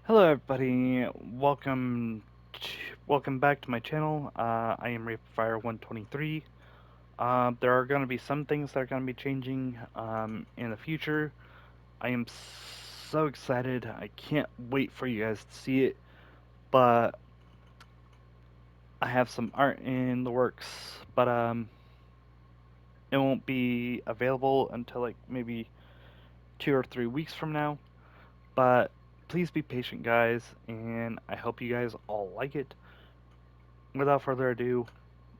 Hello everybody, welcome back to my channel. I am Fire123. There are going to be some things that are going to be changing in the future. I am so excited. I can't wait for you guys to see it. But I have some art in the works, but it won't be available until like maybe 2 or 3 weeks from now. But please be patient, guys, and I hope you guys all like it. Without further ado,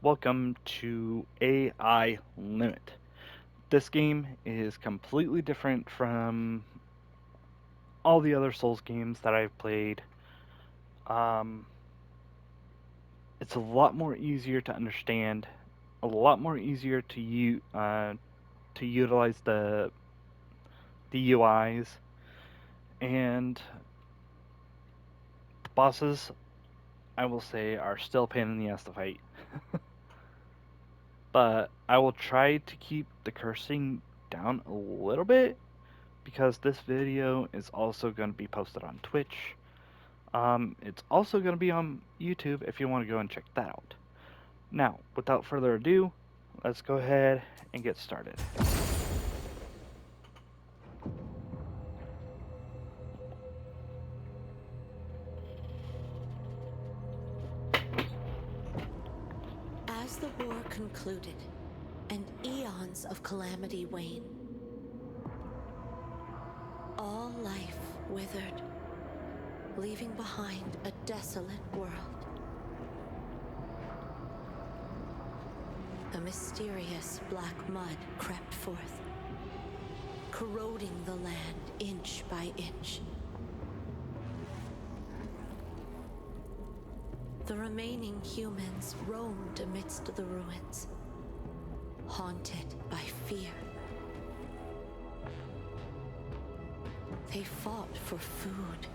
welcome to AI Limit. This game is completely different from all the other Souls games that I've played. Um, it's a lot more easier to understand, a lot more easier to utilize the UIs, and the bosses, I will say, are still a pain in the ass to fight. But I will try to keep the cursing down a little bit because this video is also going to be posted on Twitch. It's also going to be on YouTube if you want to go and check that out. Now, without further ado, let's go ahead and get started. As the war concluded and eons of calamity wane, all life withered, leaving behind a desolate world. A mysterious black mud crept forth, corroding the land inch by inch. The remaining humans roamed amidst the ruins, haunted by fear. They fought for food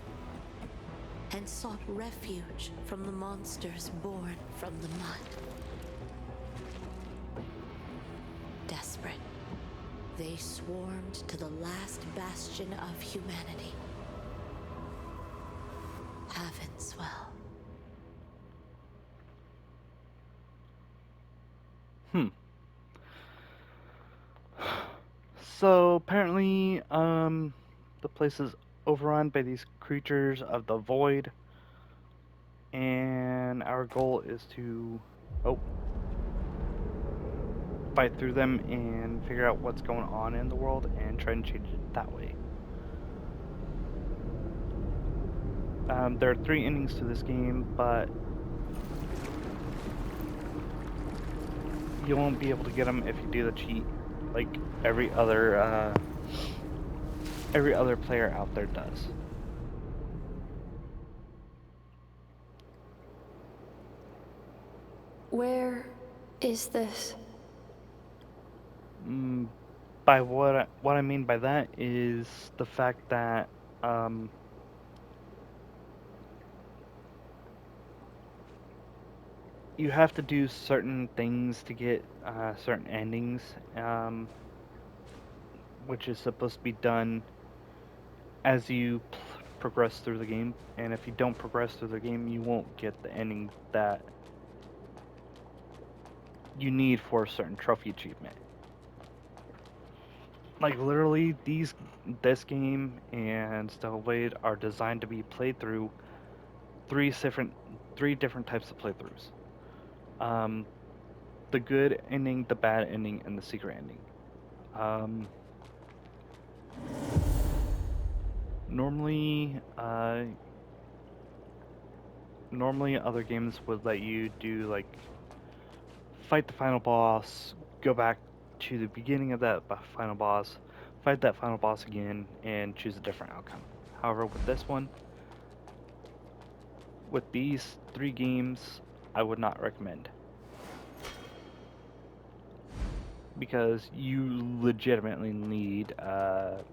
and sought refuge from the monsters born from the mud. Desperate, they swarmed to the last bastion of humanity, Havenswell. Hmm. So apparently, the place is overrun by these creatures of the void, and our goal is to, fight through them and figure out what's going on in the world and try and change it that way. There are 3 endings to this game, but you won't be able to get them if you do the cheat, like every other player out there does. Where is this? By what I mean by that is the fact that you have to do certain things to get certain endings, which is supposed to be done as you progress through the game. And if you don't progress through the game, you won't get the ending that you need for a certain trophy achievement. Like literally, this game and Stellarblade are designed to be played through three different types of playthroughs. Um, the good ending, the bad ending, and the secret ending. Um, normally, normally other games would let you do like fight the final boss, go back to the beginning of that final boss, fight that final boss again, and choose a different outcome. However, with this one, with these 3 games, I would not recommend. Because you legitimately need a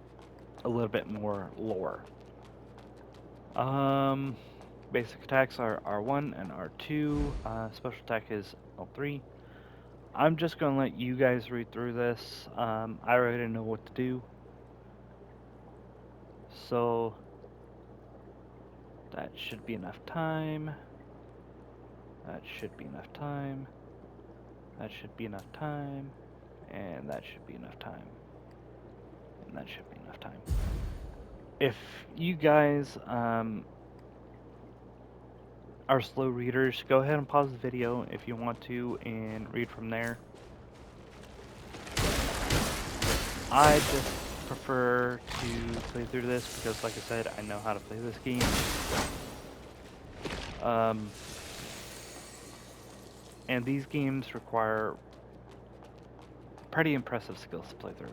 little bit more lore. Basic attacks are R1 and R2. Special attack is L3. I'm just gonna let you guys read through this. I already know what to do. So That should be enough time. That should be enough time. That should be enough time. And that should be enough time. And that should be enough time. If you guys are slow readers, go ahead and pause the video if you want to and read from there. I just prefer to play through this because, like I said, I know how to play this game. And these games require pretty impressive skills to play through.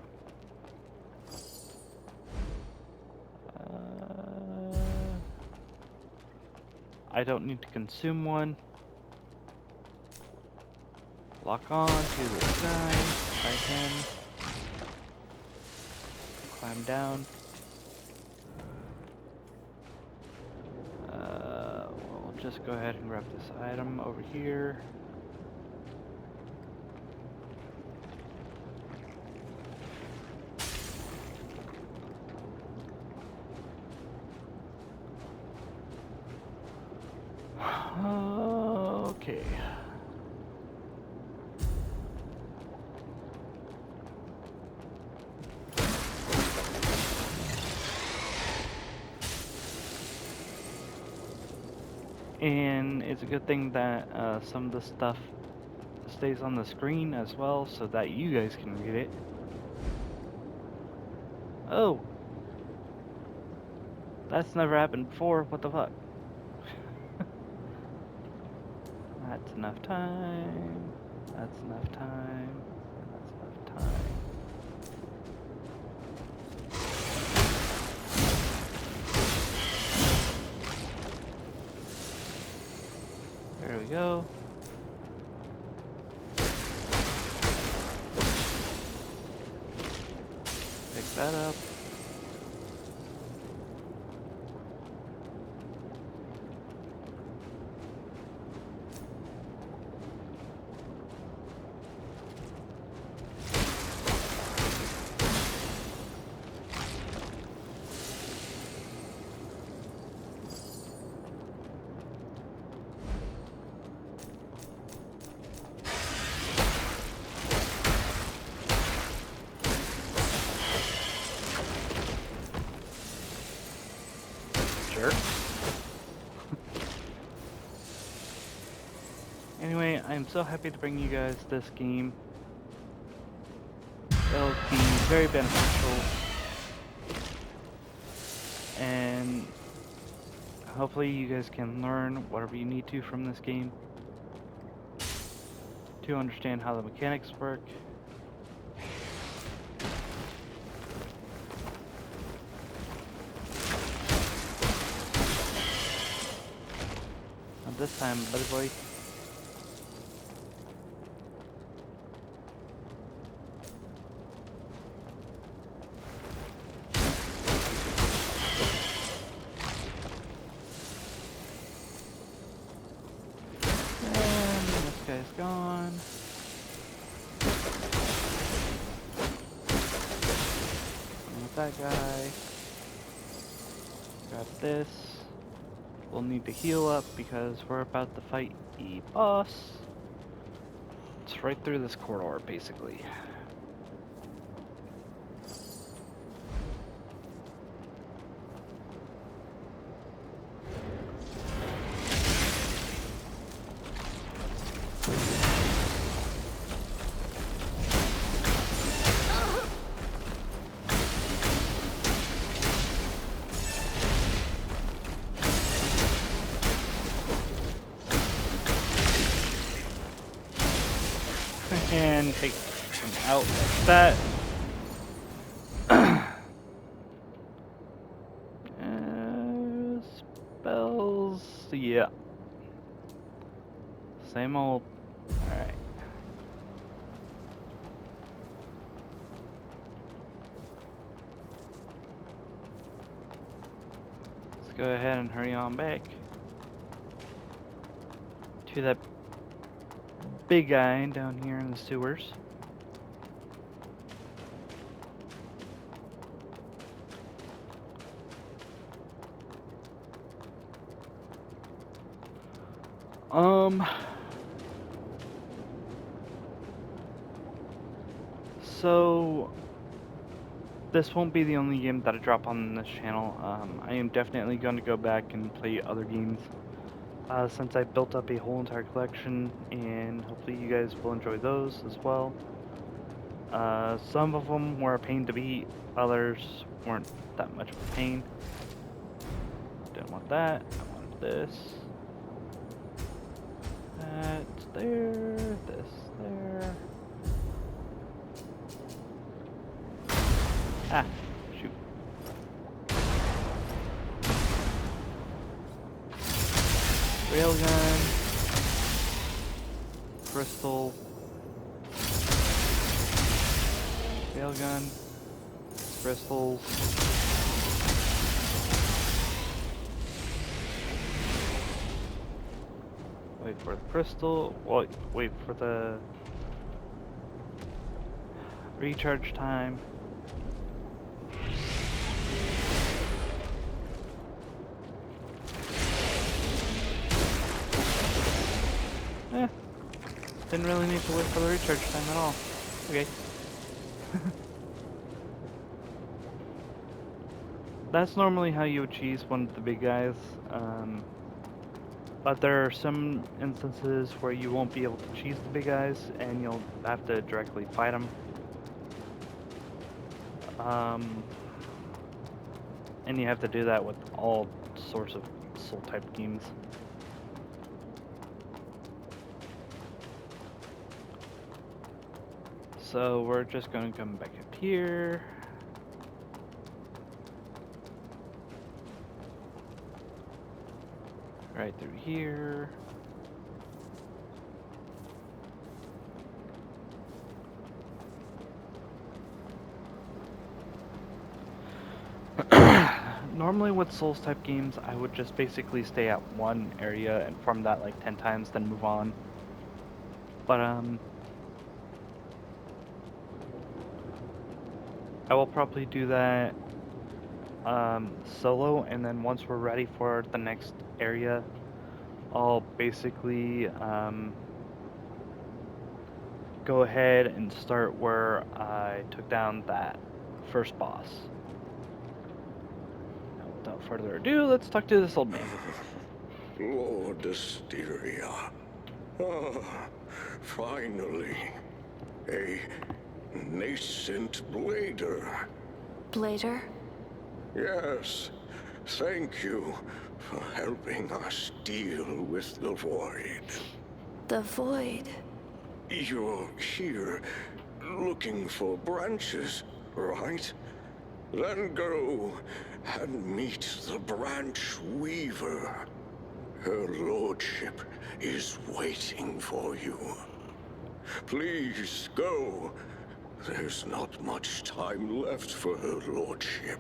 I don't need to consume one. Lock on to the sky if I can. Climb down. We'll just go ahead and grab this item over here. Okay. And it's a good thing that some of the stuff stays on the screen as well so that you guys can read it. Oh! That's never happened before, what the fuck? That's enough time. That's enough time. That's enough time. There we go. Pick that up. Jerk. Anyway, I'm so happy to bring you guys this game. It'll be very beneficial. And hopefully you guys can learn whatever you need to from this game to understand how the mechanics work. Not this time, buddy boy. And this guy's gone. And with that guy, grab this. We'll need to heal up because we're about to fight the boss. It's right through this corridor, basically. And take him out like that. Spells, yeah. Same old. Alright. Let's go ahead and hurry on back to that big guy down here in the sewers. Um, so this won't be the only game that I drop on this channel. I am definitely going to go back and play other games. Since I built up a whole entire collection, and hopefully you guys will enjoy those as well. Some of them were a pain to beat, others weren't that much of a pain. Didn't want that, I wanted this. That there, this there. Ah, shoot. Railgun, crystal, railgun, crystals. Wait for the crystal. Wait for the recharge time. Eh, didn't really need to wait for the recharge time at all. Okay. That's normally how you would cheese one of the big guys. But there are some instances where you won't be able to cheese the big guys and you'll have to directly fight them. And you have to do that with all sorts of soul type games. So we're just going to come back up here. Right through here. Normally with Souls type games, I would just basically stay at one area and farm that like 10 times, then move on. But I will probably do that solo, and then once we're ready for the next area, I'll basically go ahead and start where I took down that first boss. Now, without further ado, let's talk to this old man. Lord Asteria. Ah, finally. A nascent blader. Blader? Yes. Thank you for helping us deal with the void. The void. You're here looking for branches, right? Then go and meet the branch weaver. Her lordship is waiting for you. Please go. There's not much time left for her lordship.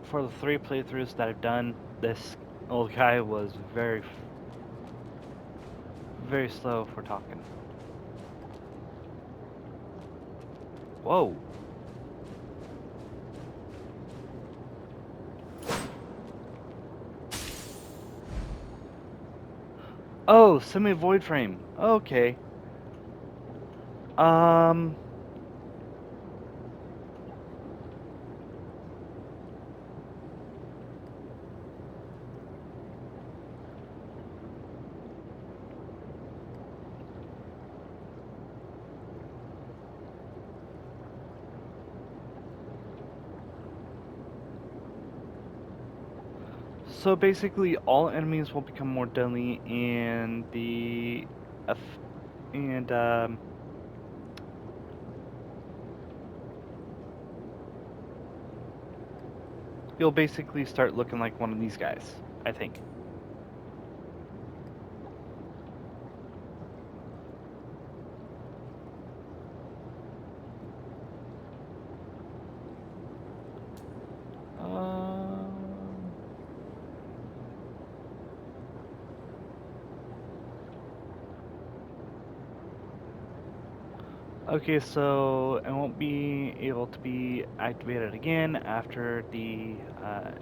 For the 3 playthroughs that I've done, this old guy was very slow for talking. Whoa. Oh, semi-void frame. Okay. So basically, all enemies will become more deadly, and you'll basically start looking like one of these guys, I think. Okay, so it won't be able to be activated again after the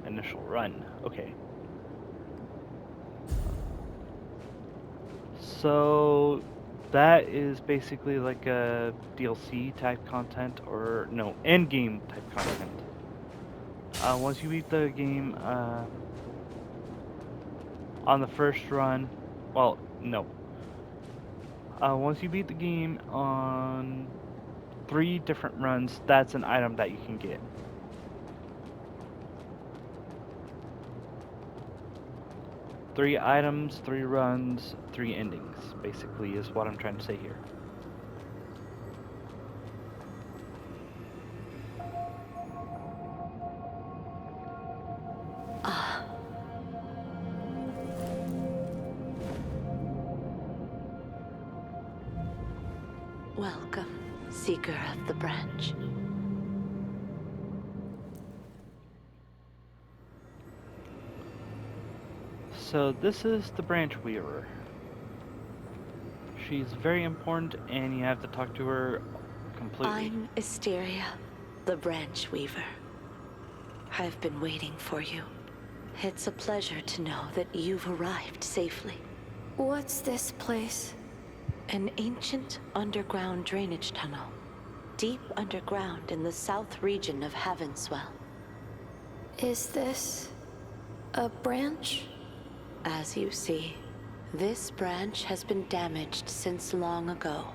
initial run. Okay. So that is basically like a DLC type content, or no, end game type content. Once you beat the game on the first run, well, no. Once you beat the game on 3 different runs, that's an item that you can get. 3 items, 3 runs, 3 endings, basically, is what I'm trying to say here. Welcome, Seeker of the Branch. So this is the Branch Weaver. She's very important, and you have to talk to her completely. I'm Asteria, the Branch Weaver. I've been waiting for you. It's a pleasure to know that you've arrived safely. What's this place? An ancient underground drainage tunnel, deep underground in the south region of Havenswell. Is this a branch? As you see, this branch has been damaged since long ago.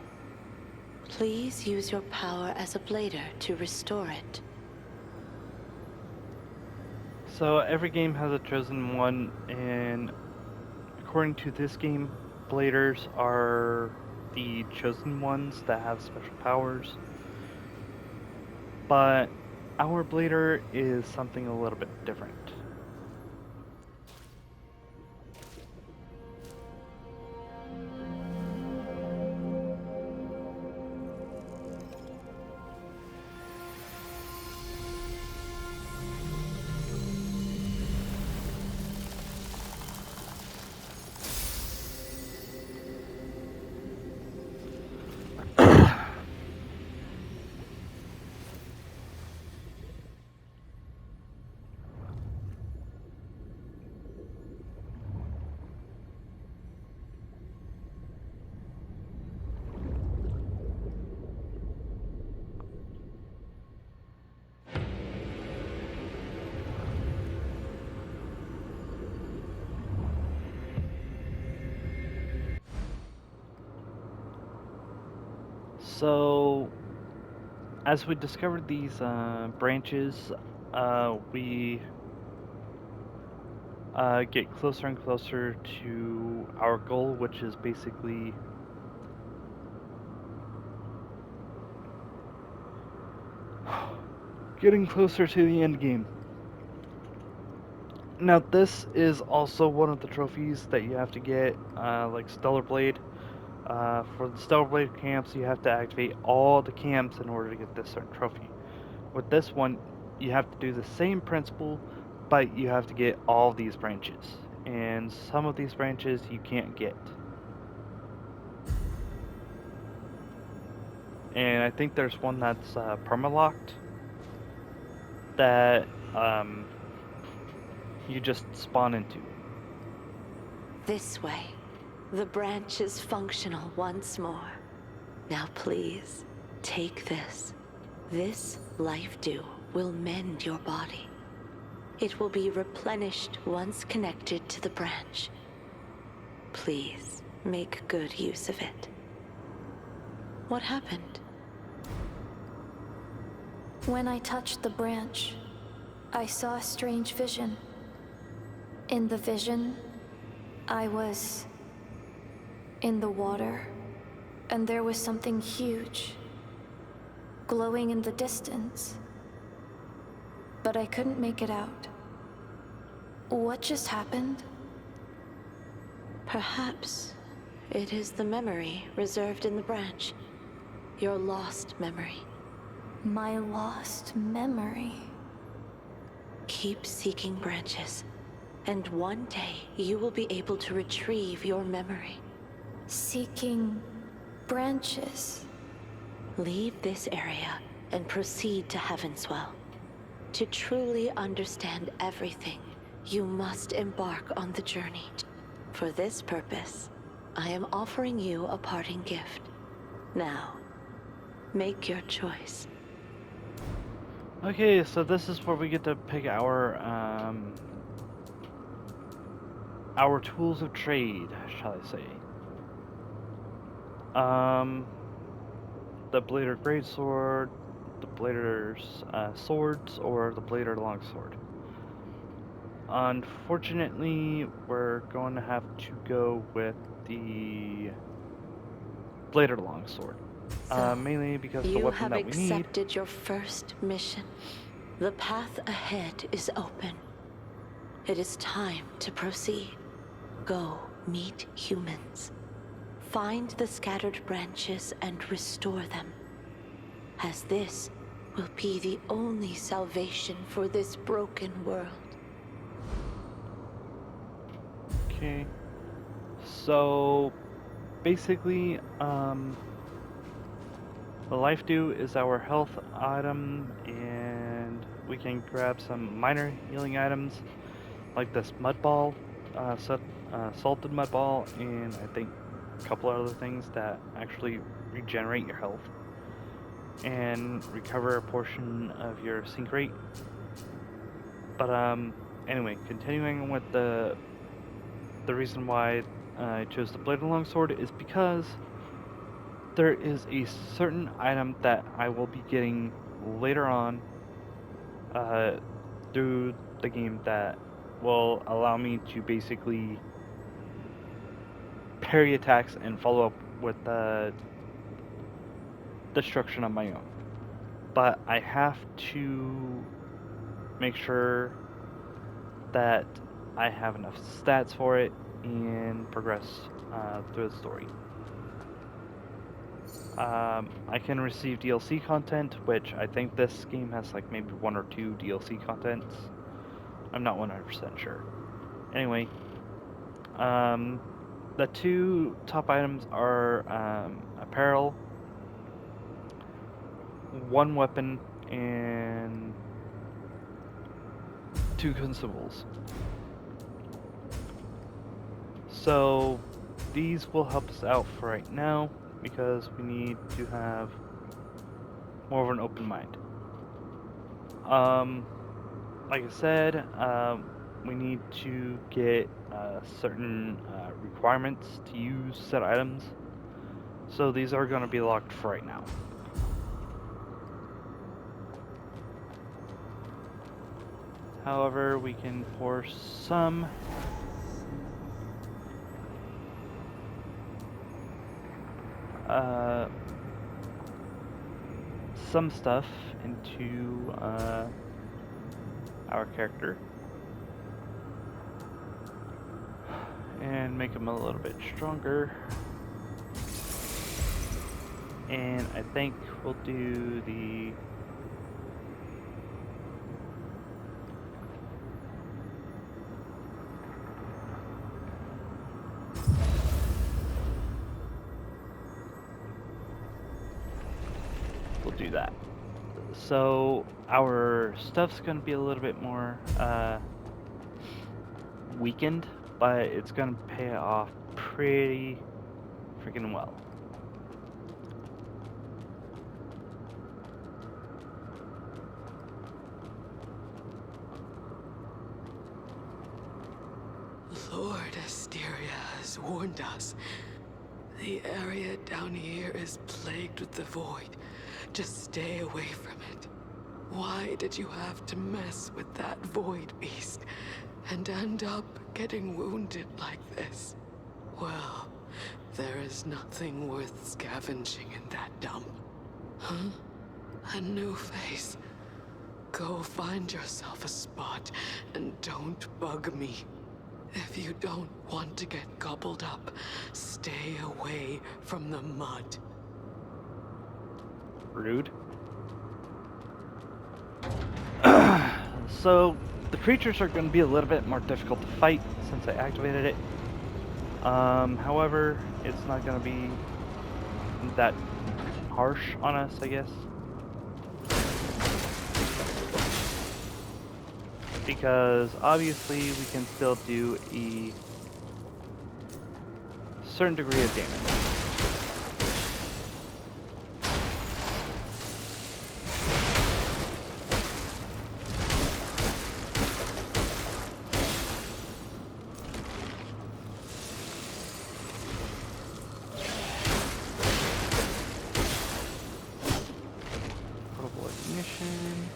Please use your power as a blader to restore it. So every game has a chosen one, and according to this game, bladers are the chosen ones that have special powers. But our blader is something a little bit different. So, as we discovered these branches, we get closer and closer to our goal, which is basically getting closer to the end game. Now, this is also one of the trophies that you have to get, like Stellar Blade. For the Stellar Blade camps, you have to activate all the camps in order to get this certain trophy. With this one, you have to do the same principle, but you have to get all these branches. And some of these branches you can't get. And I think there's one that's permalocked that you just spawn into. This way. The branch is functional once more. Now please, take this. This life dew will mend your body. It will be replenished once connected to the branch. Please, make good use of it. What happened? When I touched the branch, I saw a strange vision. In the vision, I was in the water, and there was something huge, glowing in the distance. But I couldn't make it out. What just happened? Perhaps it is the memory reserved in the branch. Your lost memory. My lost memory. Keep seeking branches, and one day you will be able to retrieve your memory. Seeking branches. Leave this area and proceed to Heavenswell. To truly understand everything, you must embark on the journey. For this purpose, I am offering you a parting gift. Now, make your choice. Okay, so this is where we get to pick our tools of trade, shall I say. The Blader Greatsword, the Blader's Swords, or the Blader Longsword. Unfortunately, we're going to have to go with the Blader Longsword. So, Mainly because the you weapon have that we need. accepted your first mission. The path ahead is open. It is time to proceed. Go meet humans. Find the scattered branches and restore them, as this will be the only salvation for this broken world. Okay. So, basically, the Life Dew is our health item, and we can grab some minor healing items, like this mud ball, salted mud ball, and I think a couple other things that actually regenerate your health and recover a portion of your sync rate. But anyway, continuing with the reason why I chose the Blade and Longsword is because there is a certain item that I will be getting later on through the game that will allow me to basically parry attacks and follow up with destruction on my own. But I have to make sure that I have enough stats for it and progress through the story. I can receive DLC content, which I think this game has like maybe 1 or 2 DLC contents. I'm not 100% sure. Anyway, the 2 top items are apparel, 1 weapon, and 2 consumables. So these will help us out for right now because we need to have more of an open mind. Like I said, we need to get certain requirements to use set items. So these are going to be locked for right now. However, we can pour some stuff into our character and make him a little bit stronger. And I think we'll do the do that. So our stuff's gonna be a little bit more weakened, but it's gonna pay off pretty freaking well. Lord Asteria has warned us. The area down here is plagued with the void. Just stay away from it. Why did you have to mess with that void beast and end up getting wounded like this? Well, there is nothing worth scavenging in that dump. Huh? A new face. Go find yourself a spot and don't bug me. If you don't want to get gobbled up, stay away from the mud. Rude. So the creatures are going to be a little bit more difficult to fight since I activated it. However, it's not going to be that harsh on us, I guess. Because obviously we can still do a certain degree of damage. Portable ignition.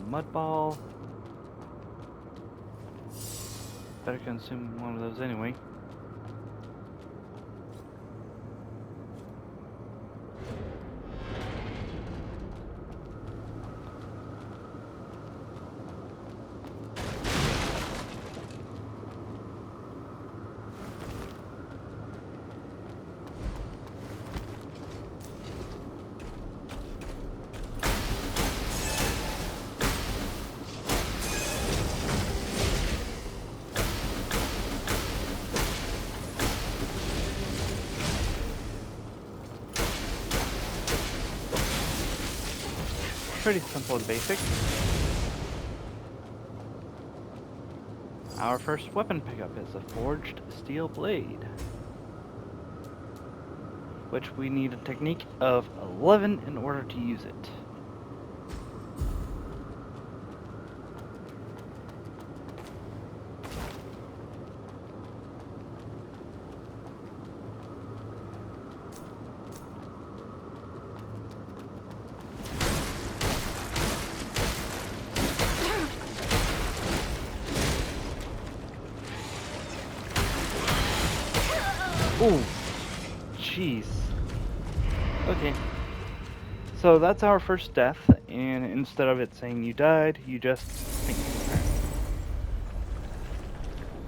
Mud ball. Better consume one of those anyway. Pretty simple and basic. Our first weapon pickup is a forged steel blade, which we need a technique of 11 in order to use it. Ooh, jeez. Okay. So that's our first death, and instead of it saying you died, you just think you died.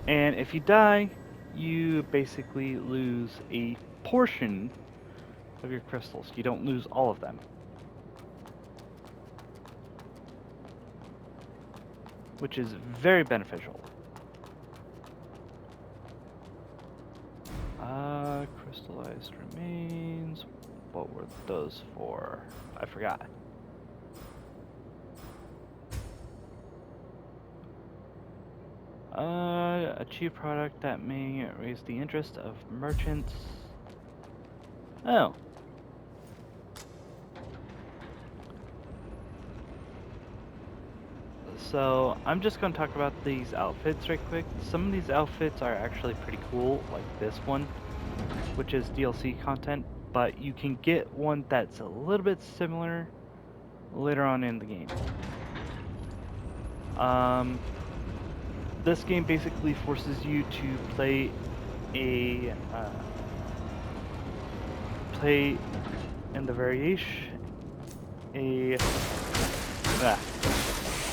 And if you die, you basically lose a portion of your crystals. You don't lose all of them. Which is very beneficial. Crystallized remains. What were those for? I forgot. Achieve product that may raise the interest of merchants. Oh. So, I'm just going to talk about these outfits right quick. Some of these outfits are actually pretty cool, like this one, which is DLC content, but you can get one that's a little bit similar later on in the game. This game basically forces you to play play in the variation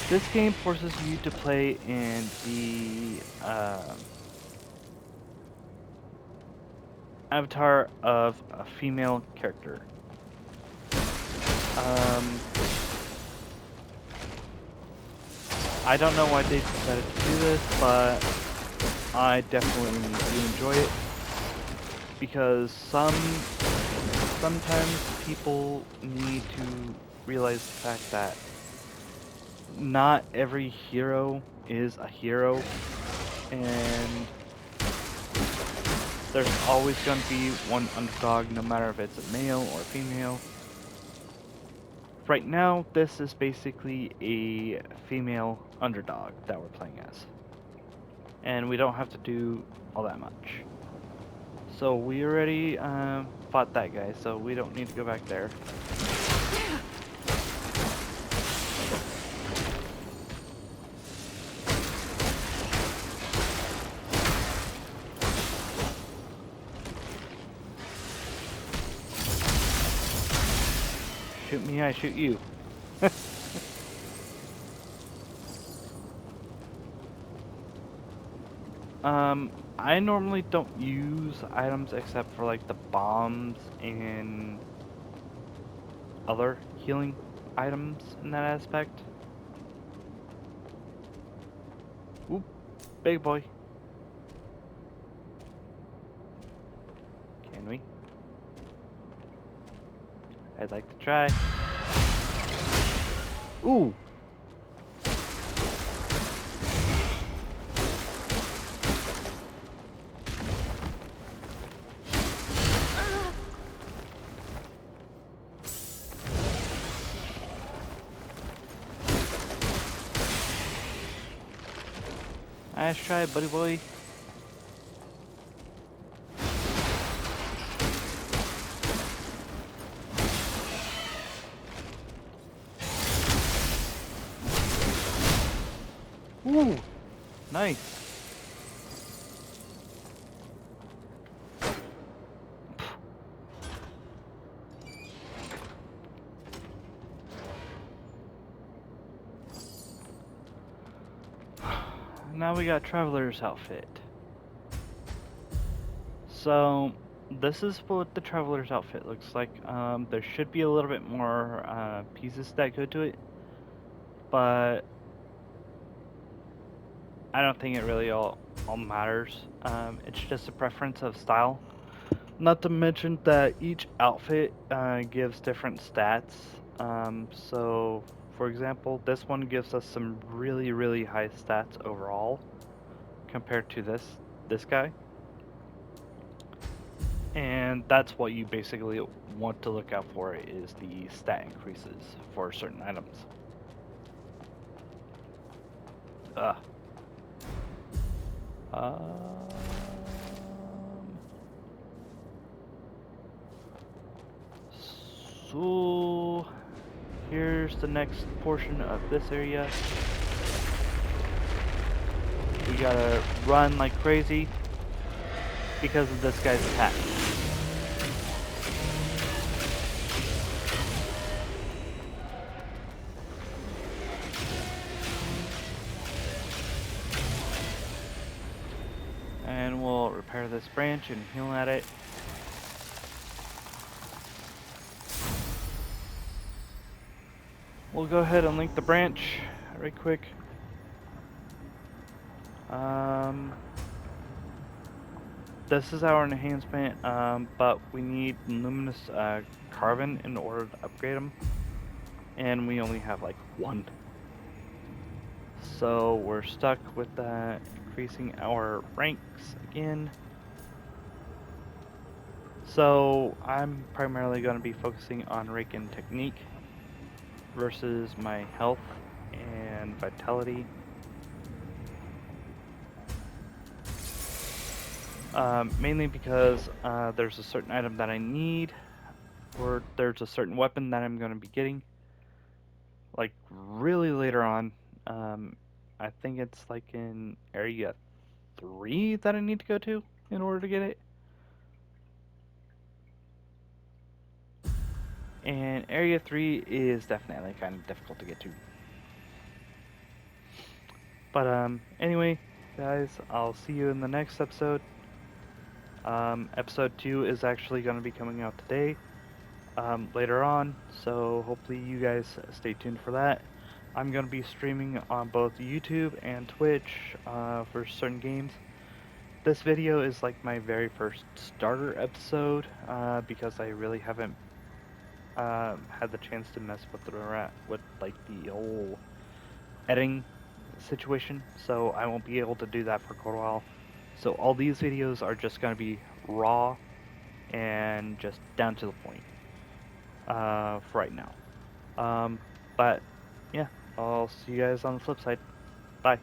this game forces you to play in the avatar of a female character. I don't know why they decided to do this, but I definitely do enjoy it because sometimes people need to realize the fact that not every hero is a hero, and there's always going to be one underdog, no matter if it's a male or a female. Right now, this is basically a female underdog that we're playing as. And we don't have to do all that much. So we already fought that guy, so we don't need to go back there. Shoot me, I shoot you. I normally don't use items except for like the bombs and other healing items in that aspect. Oop, big boy. Can we? I'd like to try. Ooh! Nice try, buddy boy. Ooh! Nice. Now we got Traveler's outfit. So, this is what the Traveler's outfit looks like. There should be a little bit more pieces that go to it, but I don't think it really all matters. It's just a preference of style. Not to mention that each outfit gives different stats. So, for example, this one gives us some really high stats overall compared to this guy. And that's what you basically want to look out for, is the stat increases for certain items. Ugh. So here's the next portion of this area. We gotta run like crazy because of this guy's attack. And we'll repair this branch and heal at it. We'll go ahead and link the branch right quick. This is our enhancement, but we need luminous carbon in order to upgrade them, and we only have like one. So we're stuck with that, increasing our ranks again. So I'm primarily going to be focusing on rake and technique versus my health and vitality. Mainly because there's a certain item that I need, or there's a certain weapon that I'm going to be getting, like really later on. I think it's like in area 3 that I need to go to in order to get it. And area 3 is definitely kind of difficult to get to. But anyway, guys, I'll see you in the next episode. Episode 2 is actually going to be coming out today, later on, so hopefully you guys stay tuned for that. I'm going to be streaming on both YouTube and Twitch for certain games. This video is like my very first starter episode because I really haven't had the chance to mess with like the whole editing situation, so I won't be able to do that for quite a while. So all these videos are just going to be raw and just down to the point for right now. But yeah, I'll see you guys on the flip side. Bye.